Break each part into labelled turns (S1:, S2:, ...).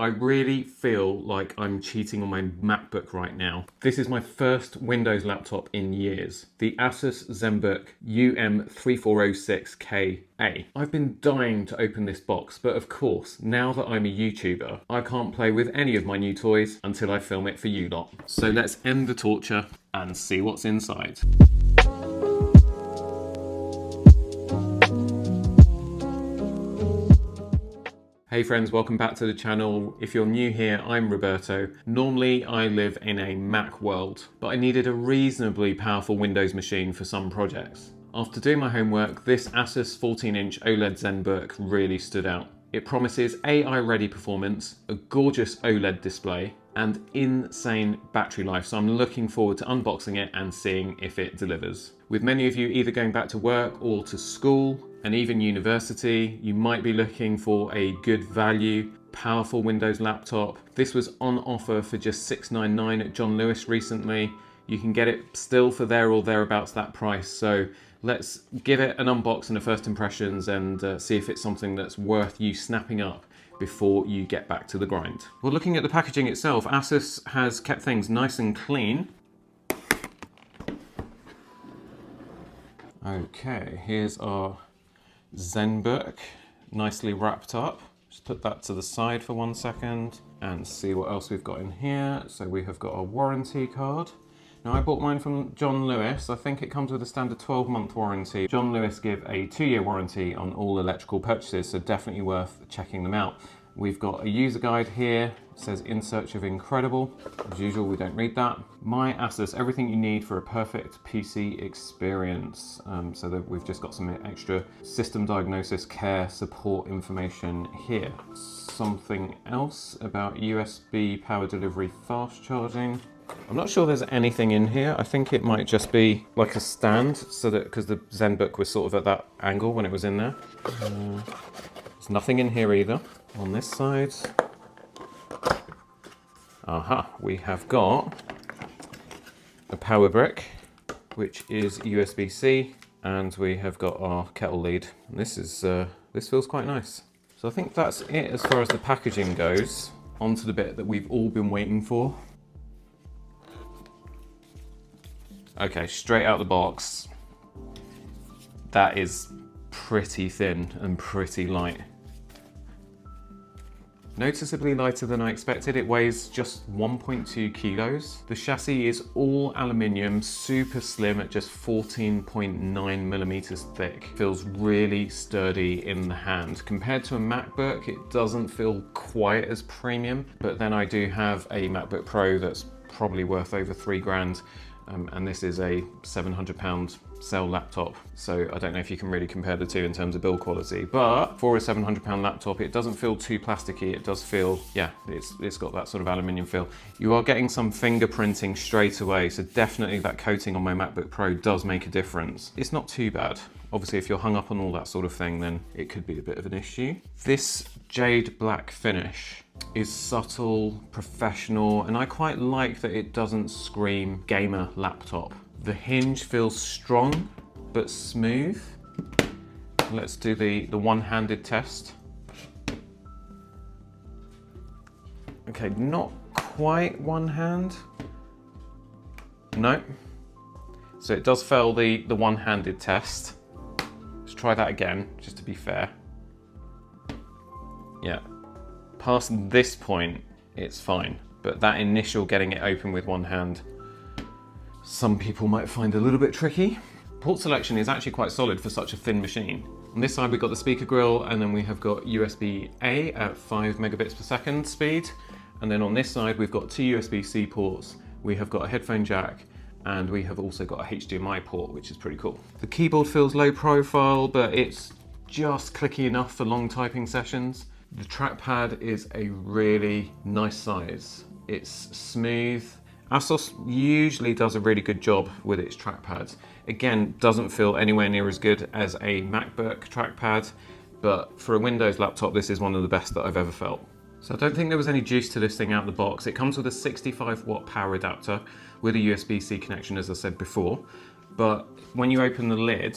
S1: I really feel like I'm cheating on my MacBook right now. This is my first Windows laptop in years. The ASUS Zenbook UM3406KA. I've been dying to open this box, but of course, now that I'm a YouTuber, I can't play with any of my new toys until I film it for you lot. So let's end the torture and see what's inside. Hey friends, welcome back to the channel. If you're new here, I'm Roberto. Normally I live in a Mac world, but I needed a reasonably powerful Windows machine for some projects. After doing my homework, this ASUS 14-inch OLED Zenbook really stood out. It promises AI-ready performance, a gorgeous OLED display, and insane battery life, so I'm looking forward to unboxing it and seeing if it delivers. With many of you either going back to work or to school, and even university, you might be looking for a good value, powerful Windows laptop. This was on offer for just $699 at John Lewis recently. You can get it still for there or thereabouts that price, so let's give it an unbox and a first impressions and see if it's something that's worth you snapping up before you get back to the grind. Well, looking at the packaging itself, ASUS has kept things nice and clean. Okay, here's our Zenbook, nicely wrapped up. Just put that to the side for 1 second and see what else we've got in here. So we have got a warranty card. Now I bought mine from John Lewis. I think it comes with a standard 12-month warranty. John Lewis give a 2-year warranty on all electrical purchases, so definitely worth checking them out. We've got a user guide here. It says in search of incredible. As usual, we don't read that. My ASUS, everything you need for a perfect PC experience. So that we've just got some extra system diagnosis care support information here. Something else about USB power delivery fast charging. I'm not sure there's anything in here. I think it might just be like a stand, so that because the Zenbook was sort of at that angle when it was in there. There's nothing in here either. On this side, we have got a power brick, which is USB-C, and we have got our kettle lead. And this feels quite nice. So I think that's it as far as the packaging goes. On to the bit that we've all been waiting for. Okay, straight out the box. That is pretty thin and pretty light. Noticeably lighter than I expected. It weighs just 1.2 kilos. The chassis is all aluminium, super slim at just 14.9 millimeters thick. Feels really sturdy in the hand. Compared to a MacBook, it doesn't feel quite as premium, but then I do have a MacBook Pro that's probably worth over 3 grand. And this is a £700 Cell laptop, so I don't know if you can really compare the two in terms of build quality, but for a £700 laptop it doesn't feel too plasticky. It does feel, yeah, it's got that sort of aluminium feel. You are getting some fingerprinting straight away, so definitely that coating on my MacBook Pro does make a difference. It's not too bad. Obviously if you're hung up on all that sort of thing, then it could be a bit of an issue. This jade black finish is subtle, professional, and I quite like that it doesn't scream gamer laptop. The hinge feels strong but smooth. Let's do the one-handed test. Okay, not quite one hand. No. So it does fail the one-handed test. Let's try that again, just to be fair. Yeah. Past this point, it's fine. But that initial getting it open with one hand, some people might find a little bit tricky. Port selection is actually quite solid for such a thin machine. On this side we've got the speaker grill, and then we have got USB-A at 5 megabits per second speed. And then on this side we've got 2 USB-C ports, we have got a headphone jack, and we have also got a HDMI port, which is pretty cool. The keyboard feels low profile, but it's just clicky enough for long typing sessions. The trackpad is a really nice size. It's smooth. ASUS usually does a really good job with its trackpads. Again, doesn't feel anywhere near as good as a MacBook trackpad, but for a Windows laptop, this is one of the best that I've ever felt. So I don't think there was any juice to this thing out of the box. It comes with a 65-watt power adapter with a USB-C connection, as I said before. But when you open the lid,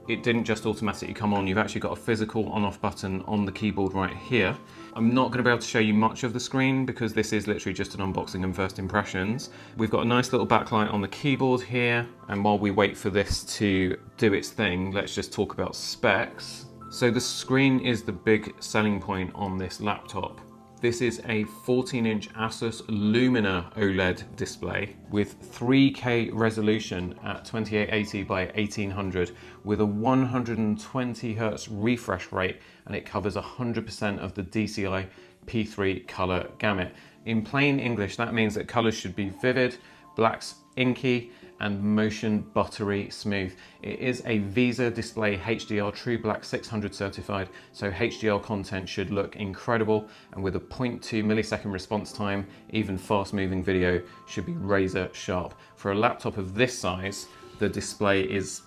S1: it didn't just automatically come on. You've actually got a physical on-off button on the keyboard right here. I'm not going to be able to show you much of the screen because this is literally just an unboxing and first impressions. We've got a nice little backlight on the keyboard here, and while we wait for this to do its thing, let's just talk about specs. So the screen is the big selling point on this laptop. This is a 14-inch ASUS Lumina OLED display with 3K resolution at 2880 by 1800 with a 120 Hz refresh rate, and it covers 100% of the DCI P3 color gamut. In plain English, that means that colors should be vivid, blacks inky, and motion buttery smooth. It is a Visa Display HDR True Black 600 certified, so HDR content should look incredible, and with a 0.2 millisecond response time, even fast moving video should be razor sharp. For a laptop of this size, the display is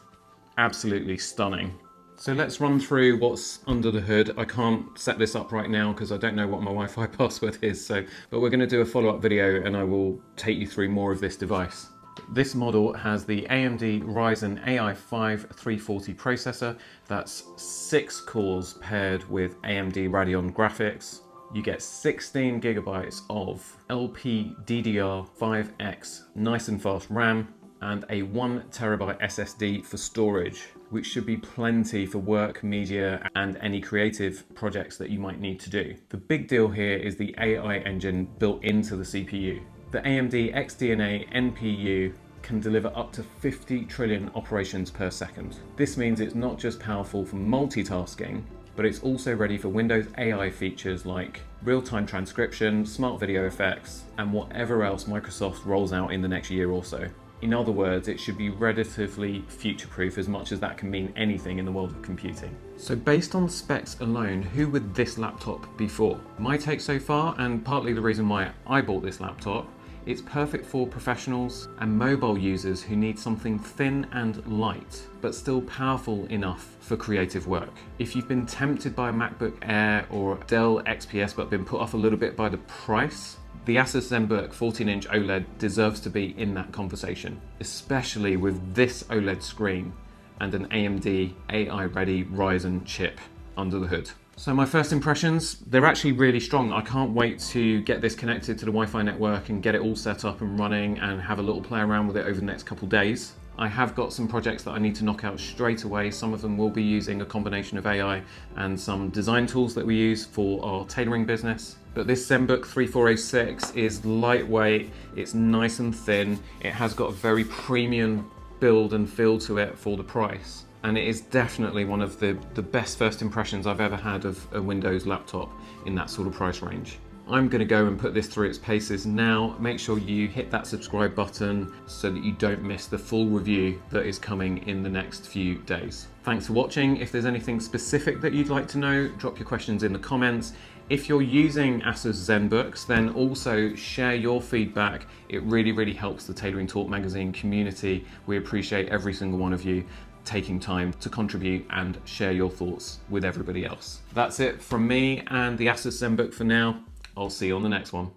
S1: absolutely stunning. So let's run through what's under the hood. I can't set this up right now because I don't know what my Wi-Fi password is, but we're going to do a follow-up video and I will take you through more of this device. This model has the AMD Ryzen AI 340 processor. That's 6 cores paired with AMD Radeon graphics. You get 16 gigabytes of LPDDR5X nice and fast RAM and a 1 terabyte SSD for storage, which should be plenty for work, media, and any creative projects that you might need to do. The big deal here is the AI engine built into the CPU. The AMD XDNA NPU can deliver up to 50 trillion operations per second. This means it's not just powerful for multitasking, but it's also ready for Windows AI features like real-time transcription, smart video effects, and whatever else Microsoft rolls out in the next year or so. In other words, it should be relatively future-proof, as much as that can mean anything in the world of computing. So based on specs alone, who would this laptop be for? My take so far, and partly the reason why I bought this laptop, it's perfect for professionals and mobile users who need something thin and light, but still powerful enough for creative work. If you've been tempted by a MacBook Air or Dell XPS but been put off a little bit by the price, the ASUS Zenbook 14-inch OLED deserves to be in that conversation, especially with this OLED screen and an AMD AI-ready Ryzen chip under the hood. So my first impressions, they're actually really strong. I can't wait to get this connected to the Wi-Fi network and get it all set up and running and have a little play around with it over the next couple days. I have got some projects that I need to knock out straight away. Some of them will be using a combination of AI and some design tools that we use for our tailoring business. But this Zenbook 3406 is lightweight, it's nice and thin, it has got a very premium build and feel to it for the price. And it is definitely one of the best first impressions I've ever had of a Windows laptop in that sort of price range. I'm going to go and put this through its paces now. Make sure you hit that subscribe button so that you don't miss the full review that is coming in the next few days. Thanks for watching. If there's anything specific that you'd like to know, drop your questions in the comments. If you're using ASUS Zenbooks, then also share your feedback. It really helps the Tailoring Talk magazine community. We appreciate every single one of you taking time to contribute and share your thoughts with everybody else. That's it from me and the ASUS Zenbook for now. I'll see you on the next one.